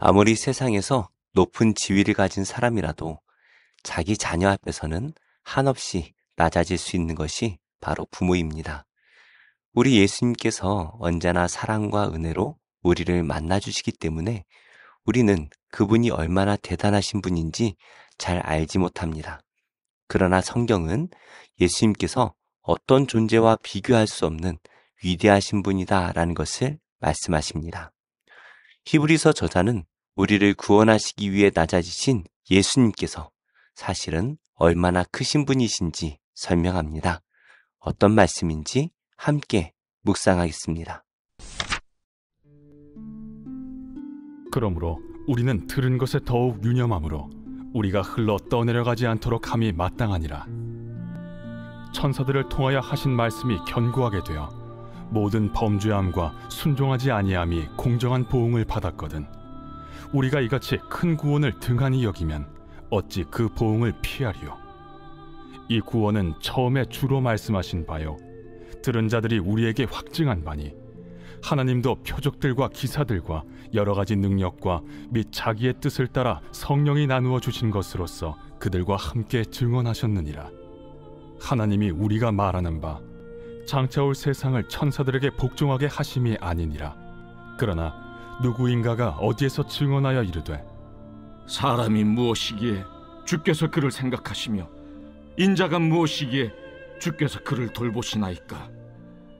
아무리 세상에서 높은 지위를 가진 사람이라도 자기 자녀 앞에서는 한없이 낮아질 수 있는 것이 바로 부모입니다. 우리 예수님께서 언제나 사랑과 은혜로 우리를 만나주시기 때문에 우리는 그분이 얼마나 대단하신 분인지 잘 알지 못합니다. 그러나 성경은 예수님께서 어떤 존재와 비교할 수 없는 위대하신 분이다라는 것을 말씀하십니다. 히브리서 저자는 우리를 구원하시기 위해 낮아지신 예수님께서 사실은 얼마나 크신 분이신지 설명합니다. 어떤 말씀인지 함께 묵상하겠습니다. 그러므로 우리는 들은 것에 더욱 유념함으로 우리가 흘러 떠내려가지 않도록 함이 마땅하니라. 천사들을 통하여 하신 말씀이 견고하게 되어 모든 범죄함과 순종하지 아니함이 공정한 보응을 받았거든. 우리가 이같이 큰 구원을 등한히 여기면 어찌 그 보응을 피하리요. 이 구원은 처음에 주로 말씀하신 바요, 들은 자들이 우리에게 확증한 바니, 하나님도 표적들과 기사들과 여러 가지 능력과 및 자기의 뜻을 따라 성령이 나누어 주신 것으로서 그들과 함께 증언하셨느니라. 하나님이 우리가 말하는 바 장차 올 세상을 천사들에게 복종하게 하심이 아니니라. 그러나 누구인가가 어디에서 증언하여 이르되, 사람이 무엇이기에 주께서 그를 생각하시며 인자가 무엇이기에 주께서 그를 돌보시나이까.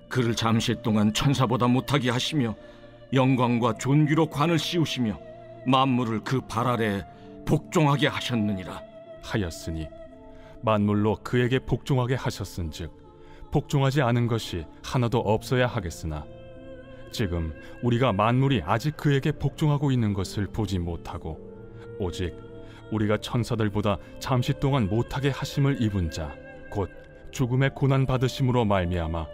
그를 잠시 동안 천사보다 못하게 하시며 영광과 존귀로 관을 씌우시며 만물을 그 발 아래에 복종하게 하셨느니라 하였으니 만물로 그에게 복종하게 하셨은즉 복종하지 않은 것이 하나도 없어야 하겠으나 지금 우리가 만물이 아직 그에게 복종하고 있는 것을 보지 못하고 오직 우리가 천사들보다 잠시 동안 못하게 하심을 입은 자 곧 죽음의 고난 받으심으로 말미암아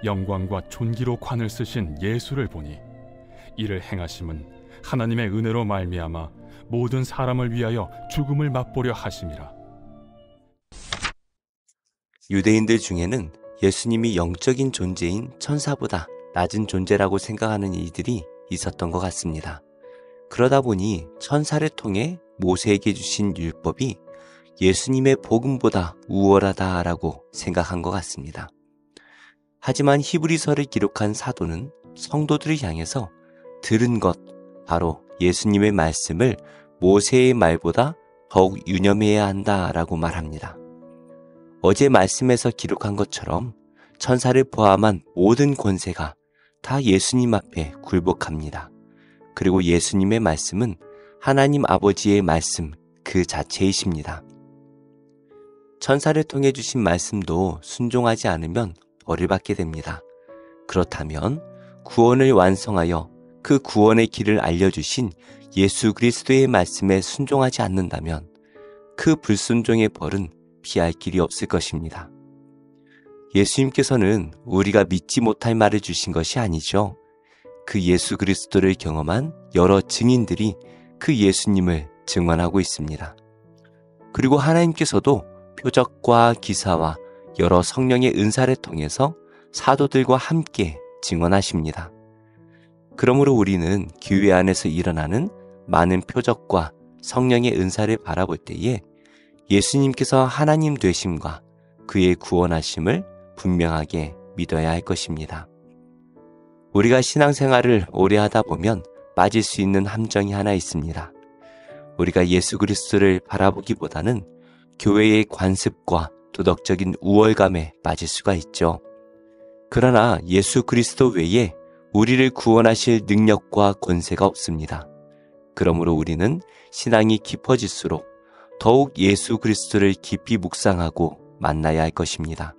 영광과 존귀로 관을 쓰신 예수를 보니, 이를 행하심은 하나님의 은혜로 말미암아 모든 사람을 위하여 죽음을 맛보려 하심이라. 유대인들 중에는 예수님이 영적인 존재인 천사보다 낮은 존재라고 생각하는 이들이 있었던 것 같습니다. 그러다 보니 천사를 통해 모세에게 주신 율법이 예수님의 복음보다 우월하다라고 생각한 것 같습니다. 하지만 히브리서를 기록한 사도는 성도들을 향해서 들은 것, 바로 예수님의 말씀을 모세의 말보다 더욱 유념해야 한다라고 말합니다. 어제 말씀에서 기록한 것처럼 천사를 포함한 모든 권세가 다 예수님 앞에 굴복합니다. 그리고 예수님의 말씀은 하나님 아버지의 말씀 그 자체이십니다. 천사를 통해 주신 말씀도 순종하지 않으면 벌을 받게 됩니다. 그렇다면 구원을 완성하여 그 구원의 길을 알려주신 예수 그리스도의 말씀에 순종하지 않는다면 그 불순종의 벌은 피할 길이 없을 것입니다. 예수님께서는 우리가 믿지 못할 말을 주신 것이 아니죠. 그 예수 그리스도를 경험한 여러 증인들이 그 예수님을 증언하고 있습니다. 그리고 하나님께서도 표적과 기사와 여러 성령의 은사를 통해서 사도들과 함께 증언하십니다. 그러므로 우리는 교회 안에서 일어나는 많은 표적과 성령의 은사를 바라볼 때에 예수님께서 하나님 되심과 그의 구원하심을 분명하게 믿어야 할 것입니다. 우리가 신앙생활을 오래 하다 보면 빠질 수 있는 함정이 하나 있습니다. 우리가 예수 그리스도를 바라보기보다는 교회의 관습과 도덕적인 우월감에 빠질 수가 있죠. 그러나 예수 그리스도 외에 우리를 구원하실 능력과 권세가 없습니다. 그러므로 우리는 신앙이 깊어질수록 더욱 예수 그리스도를 깊이 묵상하고 만나야 할 것입니다.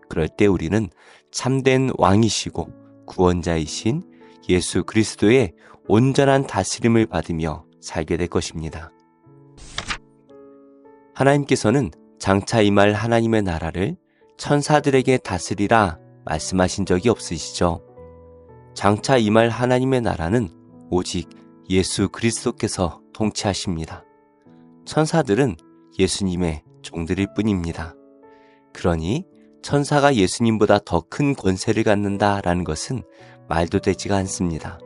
그럴 때 우리는 참된 왕이시고 구원자이신 예수 그리스도의 온전한 다스림을 받으며 살게 될 것입니다. 하나님께서는 장차 임할 하나님의 나라를 천사들에게 다스리라 말씀하신 적이 없으시죠. 장차 임할 하나님의 나라는 오직 예수 그리스도께서 통치하십니다. 천사들은 예수님의 종들일 뿐입니다. 그러니 천사가 예수님보다 더 큰 권세를 갖는다라는 것은 말도 되지가 않습니다.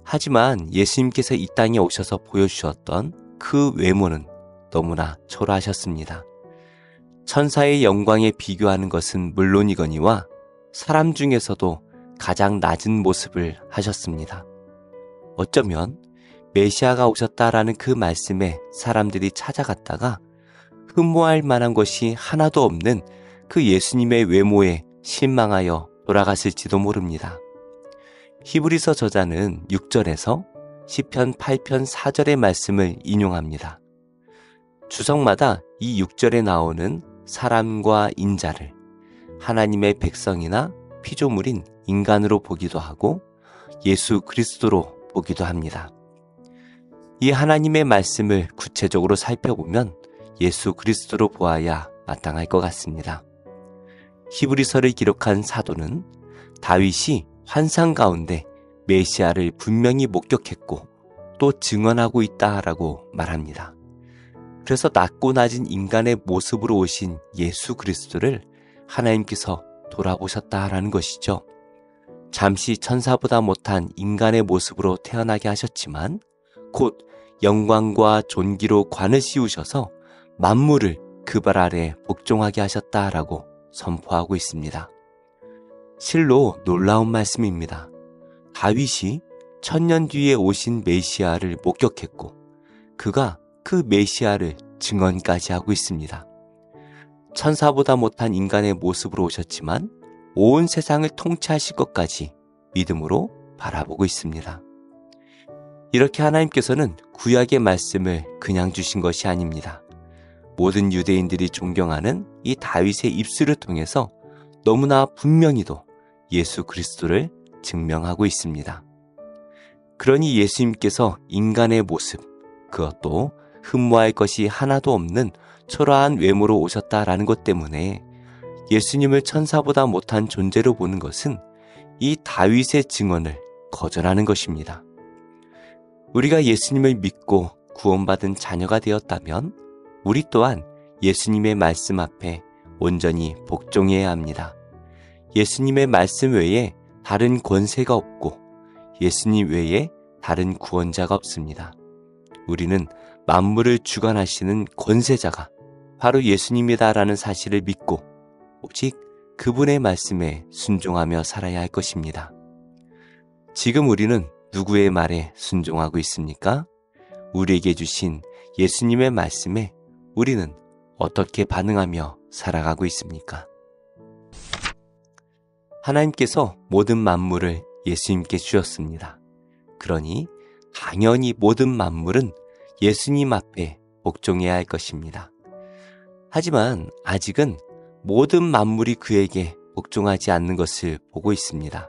하지만 예수님께서 이 땅에 오셔서 보여주셨던 그 외모는 너무나 초라하셨습니다. 천사의 영광에 비교하는 것은 물론이거니와 사람 중에서도 가장 낮은 모습을 하셨습니다. 어쩌면 메시아가 오셨다라는 그 말씀에 사람들이 찾아갔다가 흠모할 만한 것이 하나도 없는 그 예수님의 외모에 실망하여 돌아갔을지도 모릅니다. 히브리서 저자는 6절에서 시편 8편 4절의 말씀을 인용합니다. 주석마다 이 6절에 나오는 사람과 인자를 하나님의 백성이나 피조물인 인간으로 보기도 하고 예수 그리스도로 보기도 합니다. 이 하나님의 말씀을 구체적으로 살펴보면 예수 그리스도로 보아야 마땅할 것 같습니다. 히브리서를 기록한 사도는 다윗이 환상 가운데 메시아를 분명히 목격했고 또 증언하고 있다라고 말합니다. 그래서 낮고 낮은 인간의 모습으로 오신 예수 그리스도를 하나님께서 돌아보셨다라는 것이죠. 잠시 천사보다 못한 인간의 모습으로 태어나게 하셨지만 곧 영광과 존귀로 관을 씌우셔서 만물을 그 발 아래 복종하게 하셨다라고 선포하고 있습니다. 실로 놀라운 말씀입니다. 다윗이 1000년 뒤에 오신 메시아를 목격했고 그가 그 메시아를 증언까지 하고 있습니다. 천사보다 못한 인간의 모습으로 오셨지만 온 세상을 통치하실 것까지 믿음으로 바라보고 있습니다. 이렇게 하나님께서는 구약의 말씀을 그냥 주신 것이 아닙니다. 모든 유대인들이 존경하는 이 다윗의 입술을 통해서 너무나 분명히도 예수 그리스도를 증명하고 있습니다. 그러니 예수님께서 인간의 모습, 그것도 흠모할 것이 하나도 없는 초라한 외모로 오셨다라는 것 때문에 예수님을 천사보다 못한 존재로 보는 것은 이 다윗의 증언을 거절하는 것입니다. 우리가 예수님을 믿고 구원받은 자녀가 되었다면 우리 또한 예수님의 말씀 앞에 온전히 복종해야 합니다. 예수님의 말씀 외에 다른 권세가 없고 예수님 외에 다른 구원자가 없습니다. 우리는 만물을 주관하시는 권세자가 바로 예수님이다라는 사실을 믿고 오직 그분의 말씀에 순종하며 살아야 할 것입니다. 지금 우리는 누구의 말에 순종하고 있습니까? 우리에게 주신 예수님의 말씀에 우리는 어떻게 반응하며 살아가고 있습니까? 하나님께서 모든 만물을 예수님께 주셨습니다. 그러니 당연히 모든 만물은 예수님 앞에 복종해야 할 것입니다. 하지만 아직은 모든 만물이 그에게 복종하지 않는 것을 보고 있습니다.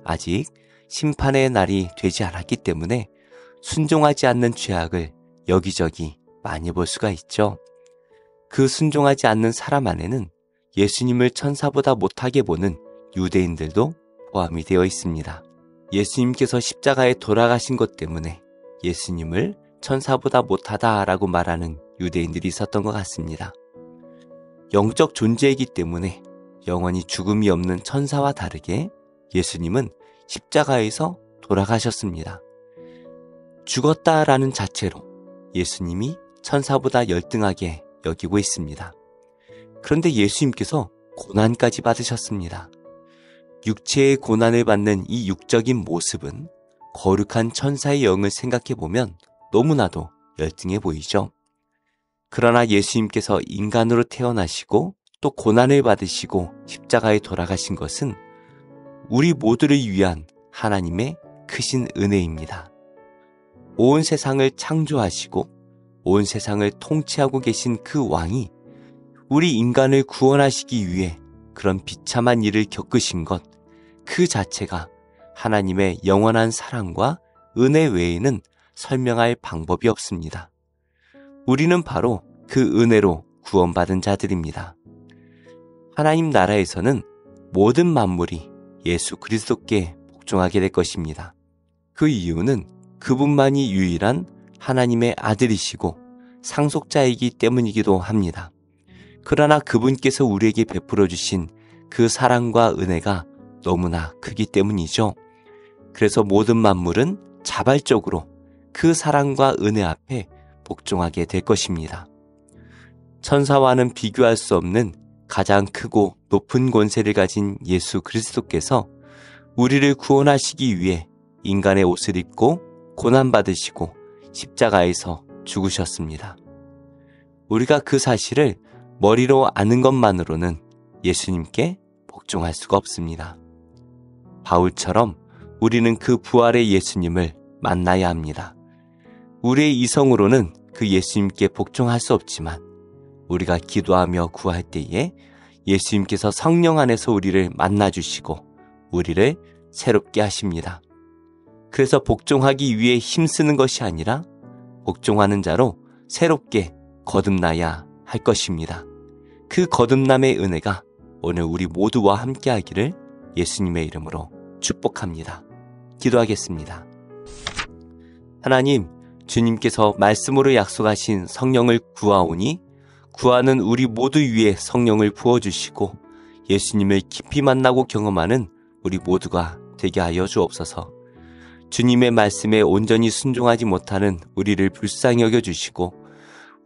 아직 심판의 날이 되지 않았기 때문에 순종하지 않는 죄악을 여기저기 많이 볼 수가 있죠. 그 순종하지 않는 사람 안에는 예수님을 천사보다 못하게 보는 유대인들도 포함이 되어 있습니다. 예수님께서 십자가에 돌아가신 것 때문에 예수님을 천사보다 못하다라고 말하는 유대인들이 있었던 것 같습니다. 영적 존재이기 때문에 영원히 죽음이 없는 천사와 다르게 예수님은 십자가에서 돌아가셨습니다. 죽었다라는 자체로 예수님이 천사보다 열등하게 여기고 있습니다. 그런데 예수님께서 고난까지 받으셨습니다. 육체의 고난을 받는 이 육적인 모습은 거룩한 천사의 영을 생각해보면 너무나도 열등해 보이죠. 그러나 예수님께서 인간으로 태어나시고 또 고난을 받으시고 십자가에 돌아가신 것은 우리 모두를 위한 하나님의 크신 은혜입니다. 온 세상을 창조하시고 온 세상을 통치하고 계신 그 왕이 우리 인간을 구원하시기 위해 그런 비참한 일을 겪으신 것, 그 자체가 하나님의 영원한 사랑과 은혜 외에는 설명할 방법이 없습니다. 우리는 바로 그 은혜로 구원받은 자들입니다. 하나님 나라에서는 모든 만물이 예수 그리스도께 복종하게 될 것입니다. 그 이유는 그분만이 유일한 하나님의 아들이시고 상속자이기 때문이기도 합니다. 그러나 그분께서 우리에게 베풀어 주신 그 사랑과 은혜가 너무나 크기 때문이죠. 그래서 모든 만물은 자발적으로 그 사랑과 은혜 앞에 복종하게 될 것입니다. 천사와는 비교할 수 없는 가장 크고 높은 권세를 가진 예수 그리스도께서 우리를 구원하시기 위해 인간의 옷을 입고 고난받으시고 십자가에서 죽으셨습니다. 우리가 그 사실을 머리로 아는 것만으로는 예수님께 복종할 수가 없습니다. 바울처럼 우리는 그 부활의 예수님을 만나야 합니다. 우리의 이성으로는 그 예수님께 복종할 수 없지만 우리가 기도하며 구할 때에 예수님께서 성령 안에서 우리를 만나주시고 우리를 새롭게 하십니다. 그래서 복종하기 위해 힘쓰는 것이 아니라 복종하는 자로 새롭게 거듭나야 할 것입니다. 그 거듭남의 은혜가 오늘 우리 모두와 함께 하기를 예수님의 이름으로 축복합니다. 기도하겠습니다. 하나님, 주님께서 말씀으로 약속하신 성령을 구하오니 구하는 우리 모두 위에 성령을 부어주시고 예수님을 깊이 만나고 경험하는 우리 모두가 되게 하여 주옵소서. 주님의 말씀에 온전히 순종하지 못하는 우리를 불쌍히 여겨주시고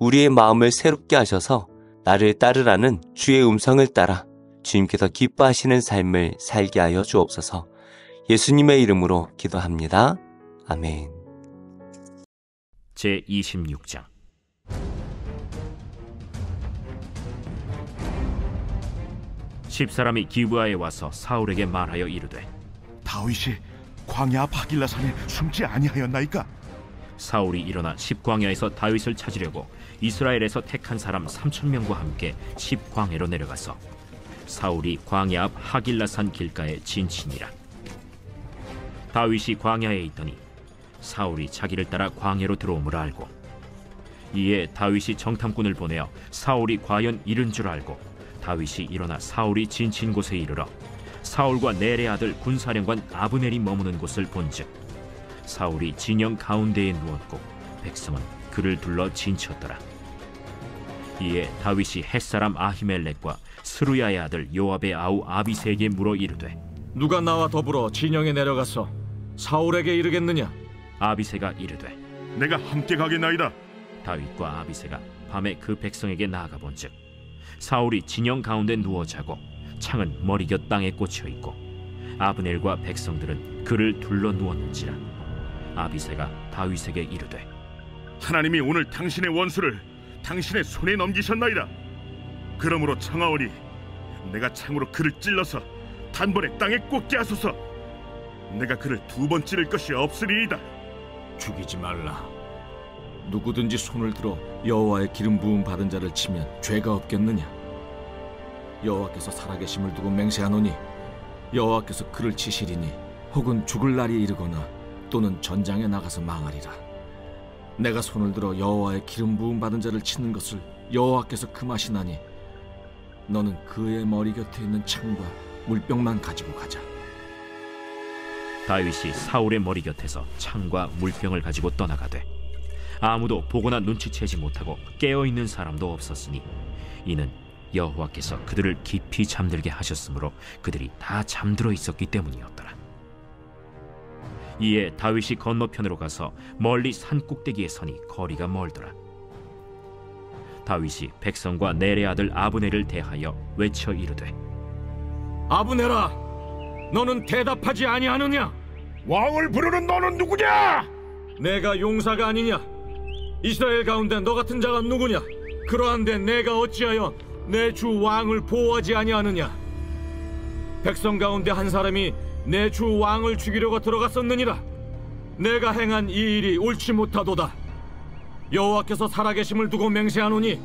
우리의 마음을 새롭게 하셔서 나를 따르라는 주의 음성을 따라 주님께서 기뻐하시는 삶을 살게 하여 주옵소서. 예수님의 이름으로 기도합니다. 아멘. 제26장 십사람이 기브아에 와서 사울에게 말하여 이르되 다윗이 광야 바길라산에 숨지 아니하였나이까? 사울이 일어나 십광야에서 다윗을 찾으려고 이스라엘에서 택한 사람 3,000명과 함께 십광야로 내려가서 사울이 광야 앞 하길라산 길가에 진친이라. 다윗이 광야에 있더니 사울이 자기를 따라 광야로 들어옴을 알고 이에 다윗이 정탐꾼을 보내어 사울이 과연 이른 줄 알고 다윗이 일어나 사울이 진친 곳에 이르러 사울과 넬의 아들 군사령관 아브넬이 머무는 곳을 본즉 사울이 진영 가운데에 누웠고 백성은 그를 둘러 진쳤더라. 이에 다윗이 햇사람 아히멜렉과 스루야의 아들 요압의 아우 아비새에게 물어 이르되 누가 나와 더불어 진영에 내려가서 사울에게 이르겠느냐? 아비새가 이르되 내가 함께 가겠나이다. 다윗과 아비새가 밤에 그 백성에게 나아가 본즉 사울이 진영 가운데 누워 자고 창은 머리곁 땅에 꽂혀 있고 아브넬과 백성들은 그를 둘러 누웠는지라. 아비새가 다윗에게 이르되 하나님이 오늘 당신의 원수를 당신의 손에 넘기셨나이다. 그러므로 청하오니 내가 창으로 그를 찔러서 단번에 땅에 꽂게 하소서. 내가 그를 2번 찌를 것이 없으리이다. 죽이지 말라. 누구든지 손을 들어 여호와의 기름 부음 받은 자를 치면 죄가 없겠느냐? 여호와께서 살아계심을 두고 맹세하노니 여호와께서 그를 치시리니 혹은 죽을 날이 이르거나 또는 전장에 나가서 망하리라. 내가 손을 들어 여호와의 기름 부음 받은 자를 치는 것을 여호와께서 금하시나니 너는 그의 머리 곁에 있는 창과 물병만 가지고 가자. 다윗이 사울의 머리 곁에서 창과 물병을 가지고 떠나가되 아무도 보거나 눈치채지 못하고 깨어있는 사람도 없었으니 이는 여호와께서 그들을 깊이 잠들게 하셨으므로 그들이 다 잠들어 있었기 때문이었더라. 이에 다윗이 건너편으로 가서 멀리 산 꼭대기에 서니 거리가 멀더라. 다윗이 백성과 넬의 아들 아브넬을 대하여 외쳐 이르되 아브넬아, 너는 대답하지 아니하느냐? 왕을 부르는 너는 누구냐? 내가 용사가 아니냐? 이스라엘 가운데 너 같은 자가 누구냐? 그러한데 내가 어찌하여 내 주 왕을 보호하지 아니하느냐? 백성 가운데 한 사람이 내 주 왕을 죽이려고 들어갔었느니라. 내가 행한 이 일이 옳지 못하도다. 여호와께서 살아계심을 두고 맹세하노니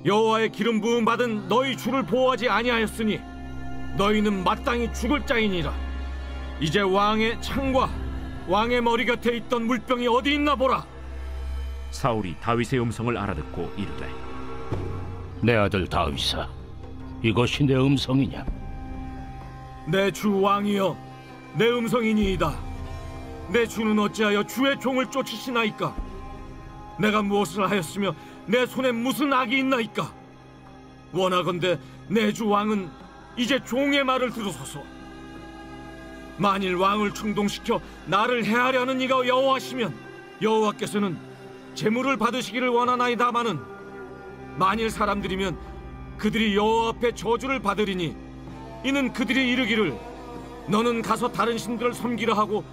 여호와의 기름 부음 받은 너희 주를 보호하지 아니하였으니 너희는 마땅히 죽을 자이니라. 이제 왕의 창과 왕의 머리 곁에 있던 물병이 어디 있나 보라. 사울이 다윗의 음성을 알아듣고 이르되 내 아들 다윗아, 이것이 내 음성이냐? 내 주 왕이여, 내 음성이니이다. 내 주는 어찌하여 주의 종을 쫓으시나이까? 내가 무엇을 하였으며 내 손에 무슨 악이 있나이까? 원하건대 내 주 왕은 이제 종의 말을 들으소서. 만일 왕을 충동시켜 나를 해하려는 이가 여호와시면 여호와께서는 제물을 받으시기를 원하나이다마는 만일 사람들이면 그들이 여호와 앞에 저주를 받으리니 이는 그들이 이르기를 너는 가서 다른 신들을 섬기라 하고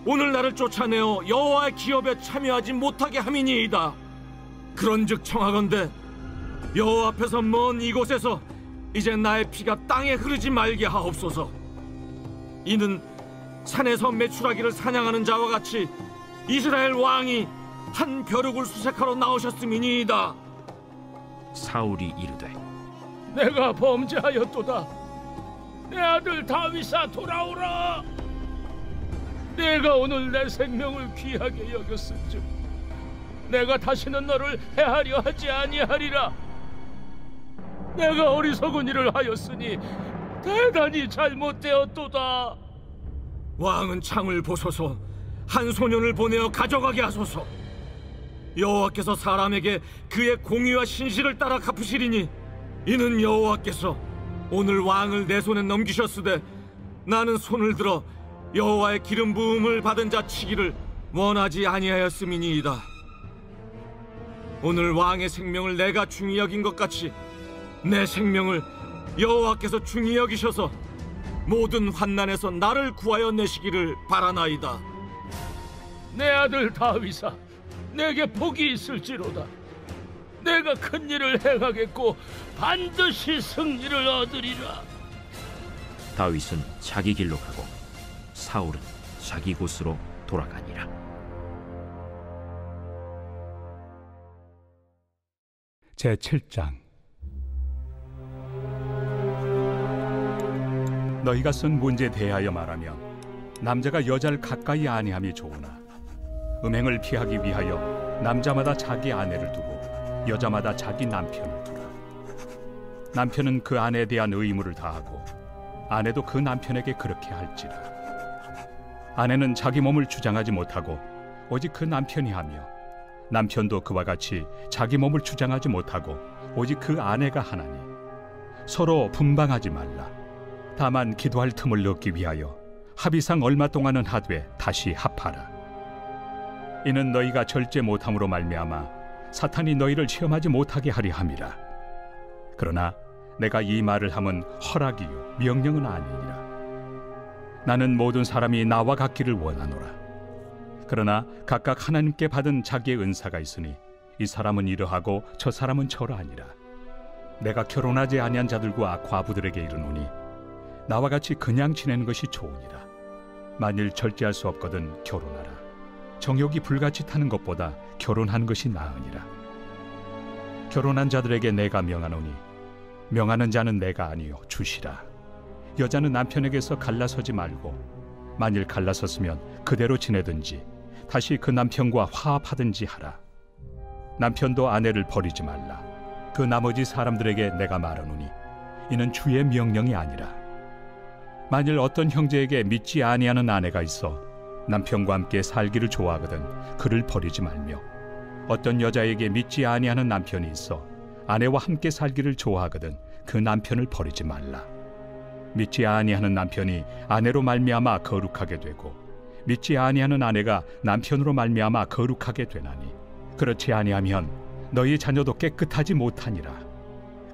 오늘 나를 쫓아내어 여호와의 기업에 참여하지 못하게 함이니이다. 그런즉 청하건대 여호와 앞에서 먼 이곳에서 이제 나의 피가 땅에 흐르지 말게 하옵소서. 이는 산에서 메추라기를 사냥하는 자와 같이 이스라엘 왕이 한 벼룩을 수색하러 나오셨음이니이다. 사울이 이르되 내가 범죄하였도다. 내 아들 다윗아 돌아오라. 내가 오늘 내 생명을 귀하게 여겼은즉 내가 다시는 너를 해하려 하지 아니하리라. 내가 어리석은 일을 하였으니 대단히 잘못되었도다. 왕은 창을 보소서. 한 소년을 보내어 가져가게 하소서. 여호와께서 사람에게 그의 공의와 신실을 따라 갚으시리니 이는 여호와께서 오늘 왕을 내 손에 넘기셨으되 나는 손을 들어 여호와의 기름 부음을 받은 자 치기를 원하지 아니하였음이니이다. 오늘 왕의 생명을 내가 중히 여긴 것 같이 내 생명을 여호와께서 중히 여기셔서 모든 환난에서 나를 구하여 내시기를 바라나이다. 내 아들 다윗아, 내게 복이 있을지로다. 내가 큰 일을 행하겠고 반드시 승리를 얻으리라. 다윗은 자기 길로 가고 사울은 자기 곳으로 돌아가니라. 제7장. 너희가 쓴 문제에 대하여 말하면 남자가 여자를 가까이 아니함이 좋으나 음행을 피하기 위하여 남자마다 자기 아내를 두고 여자마다 자기 남편을 두라. 남편은 그 아내에 대한 의무를 다하고 아내도 그 남편에게 그렇게 할지라. 아내는 자기 몸을 주장하지 못하고 오직 그 남편이 하며 남편도 그와 같이 자기 몸을 주장하지 못하고 오직 그 아내가 하나니 서로 분방하지 말라. 다만 기도할 틈을 얻기 위하여 합의상 얼마 동안은 하되 다시 합하라. 이는 너희가 절제 못함으로 말미암아 사탄이 너희를 시험하지 못하게 하려 함이라. 그러나 내가 이 말을 함은 허락이요 명령은 아니니라. 나는 모든 사람이 나와 같기를 원하노라. 그러나 각각 하나님께 받은 자기의 은사가 있으니 이 사람은 이러하고 저 사람은 저러하니라. 내가 결혼하지 아니한 자들과 과부들에게 이르노니 나와 같이 그냥 지내는 것이 좋으니라. 만일 절제할 수 없거든 결혼하라. 정욕이 불같이 타는 것보다 결혼하는 것이 나으니라. 결혼한 자들에게 내가 명하노니 명하는 자는 내가 아니요 주시라. 여자는 남편에게서 갈라서지 말고 만일 갈라섰으면 그대로 지내든지 다시 그 남편과 화합하든지 하라. 남편도 아내를 버리지 말라. 그 나머지 사람들에게 내가 말하노니 이는 주의 명령이 아니라. 만일 어떤 형제에게 믿지 아니하는 아내가 있어 남편과 함께 살기를 좋아하거든 그를 버리지 말며, 어떤 여자에게 믿지 아니하는 남편이 있어 아내와 함께 살기를 좋아하거든 그 남편을 버리지 말라. 믿지 아니하는 남편이 아내로 말미암아 거룩하게 되고 믿지 아니하는 아내가 남편으로 말미암아 거룩하게 되나니 그렇지 아니하면 너희 자녀도 깨끗하지 못하니라.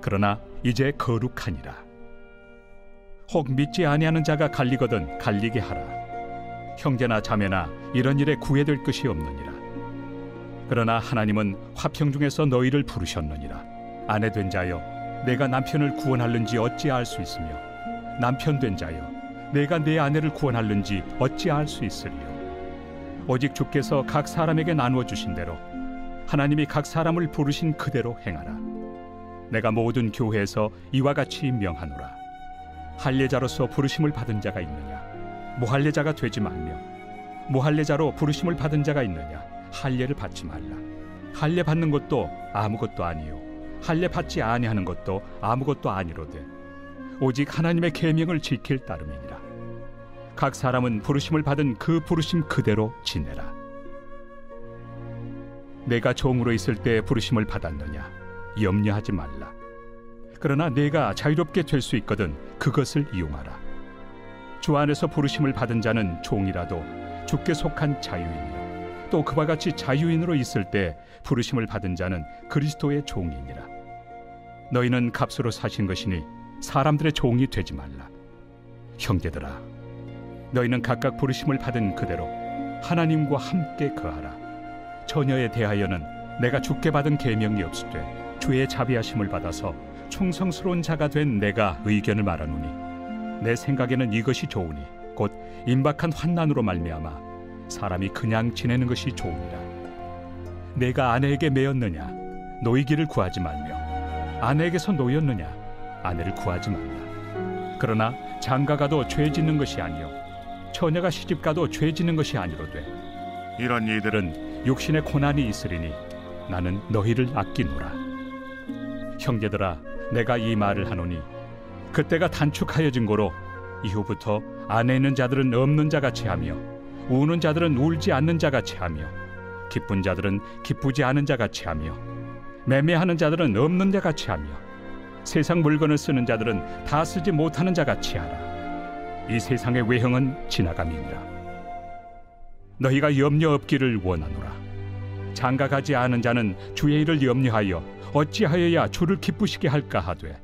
그러나 이제 거룩하니라. 혹 믿지 아니하는 자가 갈리거든 갈리게 하라. 형제나 자매나 이런 일에 구애될 것이 없느니라. 그러나 하나님은 화평 중에서 너희를 부르셨느니라. 아내 된 자여 내가 남편을 구원할는지 어찌알 수 있으며 남편 된 자여 내가 내 아내를 구원할는지 어찌알 수 있으리요. 오직 주께서 각 사람에게 나누어 주신 대로 하나님이 각 사람을 부르신 그대로 행하라. 내가 모든 교회에서 이와 같이 명하노라. 할례자로서 부르심을 받은 자가 있느냐? 무할례자가 되지 말며, 무할례자로 부르심을 받은 자가 있느냐? 할례를 받지 말라. 할례 받는 것도 아무것도 아니요 할례 받지 아니하는 것도 아무것도 아니로되 오직 하나님의 계명을 지킬 따름이니라. 각 사람은 부르심을 받은 그 부르심 그대로 지내라. 내가 종으로 있을 때 부르심을 받았느냐? 염려하지 말라. 그러나 내가 자유롭게 될 수 있거든 그것을 이용하라. 주 안에서 부르심을 받은 자는 종이라도 주께 속한 자유인이요 또 그와 같이 자유인으로 있을 때 부르심을 받은 자는 그리스도의 종이니라. 너희는 값으로 사신 것이니 사람들의 종이 되지 말라. 형제들아, 너희는 각각 부르심을 받은 그대로 하나님과 함께 거하라. 처녀에 대하여는 내가 주께 받은 계명이 없으되 주의 자비하심을 받아서 충성스러운 자가 된 내가 의견을 말하노니 내 생각에는 이것이 좋으니 곧 임박한 환난으로 말미암아 사람이 그냥 지내는 것이 좋으니라. 내가 아내에게 매였느냐 노이기를 구하지 말며 아내에게서 노였느냐 아내를 구하지 말라. 그러나 장가가도 죄 짓는 것이 아니요 처녀가 시집가도 죄 짓는 것이 아니로되 이런 이들은 육신의 고난이 있으리니 나는 너희를 아끼노라. 형제들아, 내가 이 말을 하노니 그때가 단축하여진 고로 이후부터 안에 있는 자들은 없는 자같이 하며 우는 자들은 울지 않는 자같이 하며 기쁜 자들은 기쁘지 않은 자같이 하며 매매하는 자들은 없는 자같이 하며 세상 물건을 쓰는 자들은 다 쓰지 못하는 자같이 하라. 이 세상의 외형은 지나감이니라. 너희가 염려 없기를 원하노라. 장가가지 않은 자는 주의 일을 염려하여 어찌하여야 주를 기쁘시게 할까 하되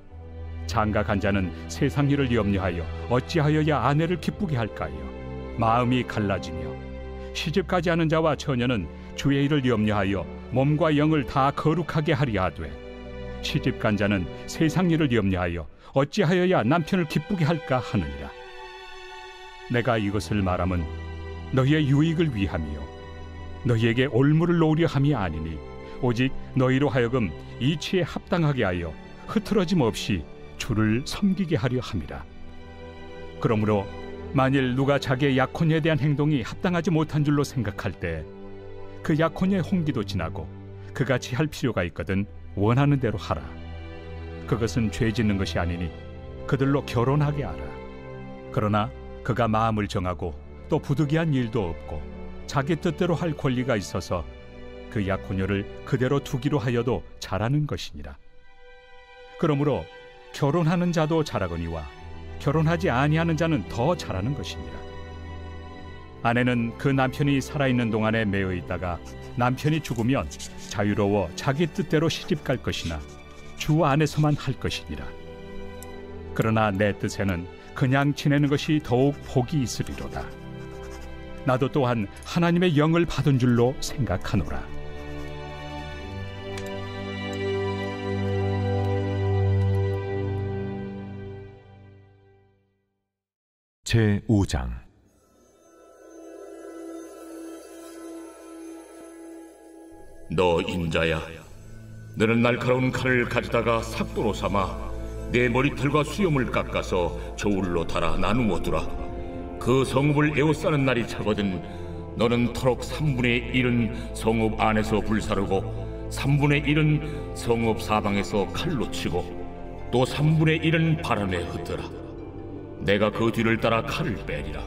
장가간 자는 세상 일을 염려하여 어찌하여야 아내를 기쁘게 할까요? 마음이 갈라지며 시집가지 않은 자와 처녀는 주의 일을 염려하여 몸과 영을 다 거룩하게 하려 하되 시집간 자는 세상 일을 염려하여 어찌하여야 남편을 기쁘게 할까 하느니라. 내가 이것을 말함은 너희의 유익을 위함이요 너희에게 올무를 놓으려 함이 아니니 오직 너희로 하여금 이치에 합당하게 하여 흐트러짐 없이 주를 섬기게 하려 함이라. 그러므로 만일 누가 자기의 약혼에 대한 행동이 합당하지 못한 줄로 생각할 때 그 약혼의 홍기도 지나고 그같이 할 필요가 있거든 원하는 대로 하라. 그것은 죄 짓는 것이 아니니 그들로 결혼하게 하라. 그러나 그가 마음을 정하고 또 부득이한 일도 없고 자기 뜻대로 할 권리가 있어서 그 약혼녀를 그대로 두기로 하여도 잘하는 것이니라. 그러므로 결혼하는 자도 잘하거니와 결혼하지 아니하는 자는 더 잘하는 것이니라. 아내는 그 남편이 살아있는 동안에 매여 있다가 남편이 죽으면 자유로워 자기 뜻대로 시집갈 것이나 주 안에서만 할 것이니라. 그러나 내 뜻에는 그냥 지내는 것이 더욱 복이 있으리로다. 나도 또한 하나님의 영을 받은 줄로 생각하노라. 제5장 너 인자야, 너는 날카로운 칼을 가져다가 삭도로 삼아 내 머리털과 수염을 깎아서 저울로 달아 나누어 두라. 그 성읍을 에워싸는 날이 차거든 너는 터럭 3분의 1은 성읍 안에서 불사르고 3분의 1은 성읍 사방에서 칼로 치고 또 3분의 1은 바람에 흩어라. 내가 그 뒤를 따라 칼을 빼리라.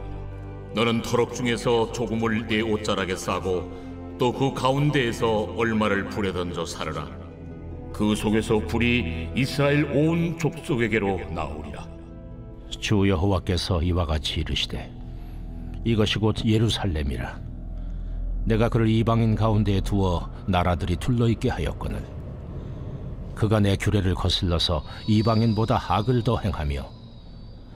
너는 터럭 중에서 조금을 네 옷자락에 싸고 또 그 가운데에서 얼마를 불에 던져 사르라. 그 속에서 불이 이스라엘 온 족속에게로 나오리라. 주 여호와께서 이와 같이 이르시되 이것이 곧 예루살렘이라. 내가 그를 이방인 가운데에 두어 나라들이 둘러있게 하였거늘 그가 내 규례를 거슬러서 이방인보다 악을 더 행하며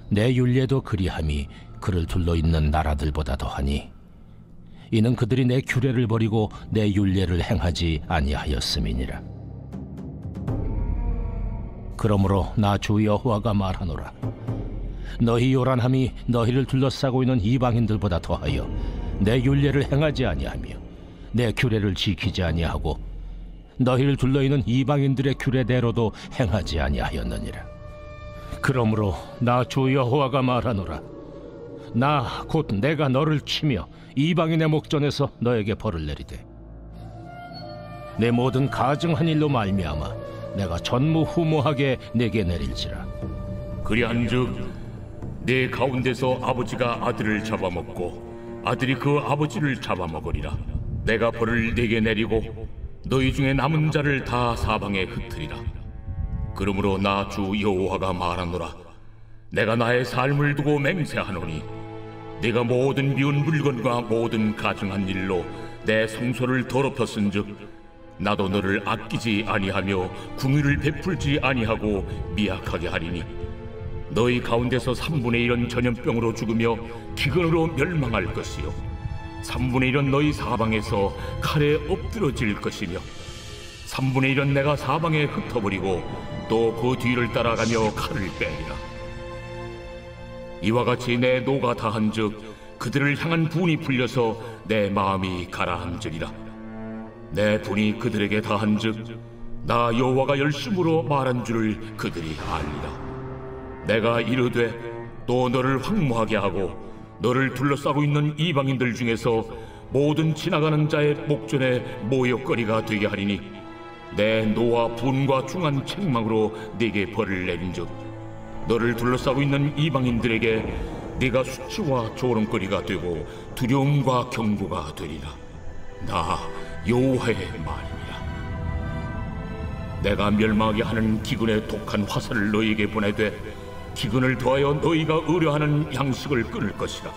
내 율례도 그리함이 그를 둘러있는 나라들보다 더하니 이는 그들이 내 규례를 버리고 내 율례를 행하지 아니하였음이니라. 그러므로 나 주 여호와가 말하노라. 너희 요란함이 너희를 둘러싸고 있는 이방인들보다 더하여 내 율례를 행하지 아니하며 내 규례를 지키지 아니하고 너희를 둘러있는 이방인들의 규례대로도 행하지 아니하였느니라. 그러므로 나 주 여호와가 말하노라. 나 곧 내가 너를 치며 이방인의 목전에서 너에게 벌을 내리되 내 모든 가증한 일로 말미암아 내가 전무후무하게 내게 내릴지라. 그리한즉 내 가운데서 아버지가 아들을 잡아먹고 아들이 그 아버지를 잡아먹으리라. 내가 벌을 네게 내리고 너희 중에 남은 자를 다 사방에 흩으리라. 그러므로 나 주 여호와가 말하노라. 내가 나의 삶을 두고 맹세하노니 네가 모든 미운 물건과 모든 가증한 일로 내 성소를 더럽혔은즉 나도 너를 아끼지 아니하며 궁유를 베풀지 아니하고 미약하게 하리니 너희 가운데서 3분의 1은 전염병으로 죽으며 기근으로 멸망할 것이요 3분의 1은 너희 사방에서 칼에 엎드러질 것이며 3분의 1은 내가 사방에 흩어버리고 또 그 뒤를 따라가며 칼을 빼리라. 이와 같이 내 노가 다한즉 그들을 향한 분이 풀려서 내 마음이 가라앉으리라. 내 분이 그들에게 다한즉 나 여호와가 열심으로 말한 줄을 그들이 알리라. 내가 이르되 또 너를 황무하게 하고 너를 둘러싸고 있는 이방인들 중에서 모든 지나가는 자의 목전에 모욕거리가 되게 하리니 내 노와 분과 중한 책망으로 네게 벌을 내린즉 너를 둘러싸고 있는 이방인들에게 네가 수치와 조롱거리가 되고 두려움과 경고가 되리라. 나 여호와의 말이니라. 내가 멸망하게 하는 기근의 독한 화살을 너희에게 보내되 기근을 더하여 너희가 의뢰하는 양식을 끊을 것이라.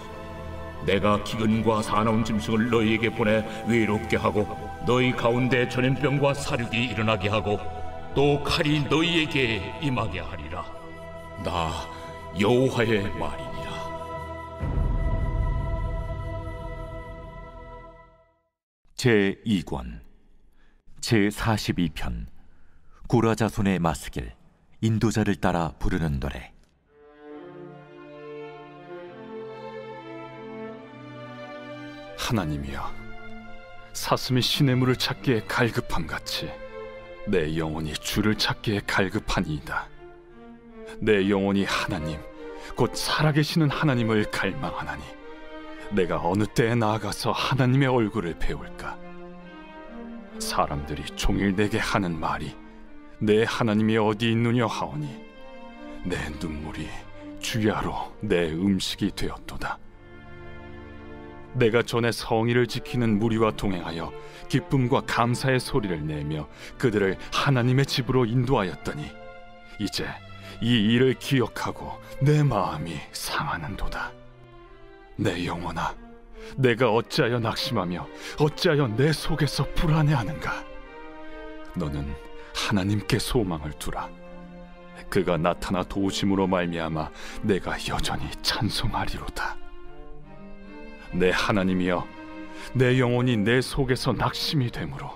내가 기근과 사나운 짐승을 너희에게 보내 외롭게 하고 너희 가운데 전염병과 사륙이 일어나게 하고 또 칼이 너희에게 임하게 하리라. 나 여호와의 말이니라. 제2권 제42편 고라 자손의 마스길 인도자를 따라 부르는 노래. 하나님이여, 사슴이 시냇물을 찾기에 갈급함같이 내 영혼이 주를 찾기에 갈급하니이다. 내 영혼이 하나님 곧 살아계시는 하나님을 갈망하나니 내가 어느 때에 나아가서 하나님의 얼굴을 배울까? 사람들이 종일 내게 하는 말이 내 하나님이 어디 있느냐 하오니 내 눈물이 주야로 내 음식이 되었도다. 내가 전에 성의를 지키는 무리와 동행하여 기쁨과 감사의 소리를 내며 그들을 하나님의 집으로 인도하였더니 이제 이 일을 기억하고 내 마음이 상하는도다. 내 영혼아, 내가 어찌하여 낙심하며 어찌하여 내 속에서 불안해하는가? 너는 하나님께 소망을 두라. 그가 나타나 도우심으로 말미암아 내가 여전히 찬송하리로다. 내 하나님이여, 내 영혼이 내 속에서 낙심이 되므로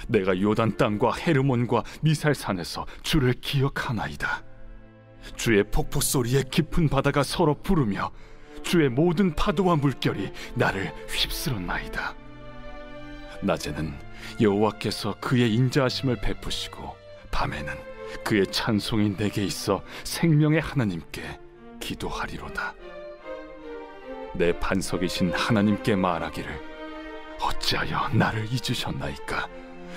내가 요단 땅과 헤르몬과 미살산에서 주를 기억하나이다. 주의 폭포 소리에 깊은 바다가 서로 부르며 주의 모든 파도와 물결이 나를 휩쓸었나이다. 낮에는 여호와께서 그의 인자하심을 베푸시고 밤에는 그의 찬송이 내게 있어 생명의 하나님께 기도하리로다. 내 반석이신 하나님께 말하기를 어찌하여 나를 잊으셨나이까?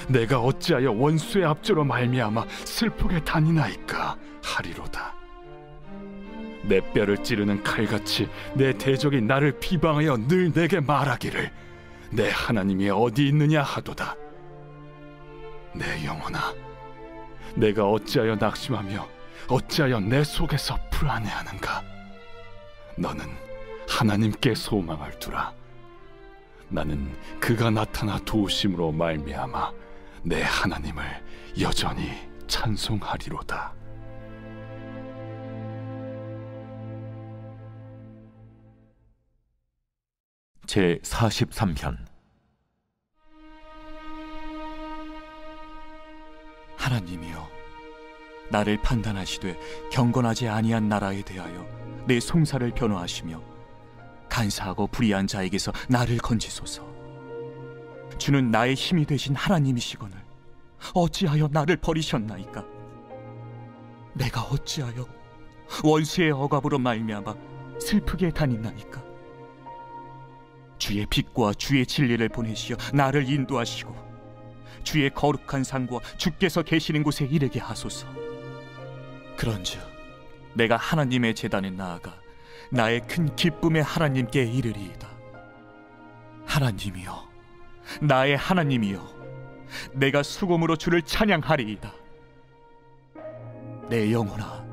내가 어찌하여 원수의 압제로 말미암아 슬프게 다니나이까 하리로다. 내 뼈를 찌르는 칼같이 내 대적이 나를 비방하여 늘 내게 말하기를 내 하나님이 어디 있느냐 하도다. 내 영혼아, 내가 어찌하여 낙심하며 어찌하여 내 속에서 불안해하는가? 너는 하나님께 소망을 두라. 나는 그가 나타나 도우심으로 말미암아 내 하나님을 여전히 찬송하리로다. 제43편 하나님이여, 나를 판단하시되 경건하지 아니한 나라에 대하여 내 송사를 변호하시며 간사하고 불의한 자에게서 나를 건지소서. 주는 나의 힘이 되신 하나님이시거늘 어찌하여 나를 버리셨나이까? 내가 어찌하여 원수의 억압으로 말미암아 슬프게 다니나이까? 주의 빛과 주의 진리를 보내시어 나를 인도하시고 주의 거룩한 상과 주께서 계시는 곳에 이르게 하소서. 그런즉 내가 하나님의 제단에 나아가 나의 큰 기쁨의 하나님께 이르리이다. 하나님이여, 나의 하나님이여, 내가 수금으로 주를 찬양하리이다. 내 영혼아,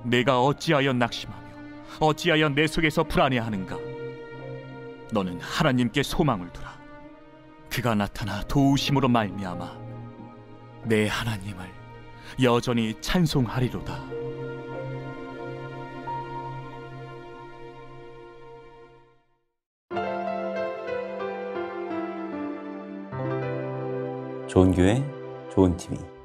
내가 어찌하여 낙심하며 어찌하여 내 속에서 불안해하는가? 너는 하나님께 소망을 두라. 그가 나타나 도우심으로 말미암아 내 하나님을 여전히 찬송하리로다. 좋은 교회, 좋은 TV.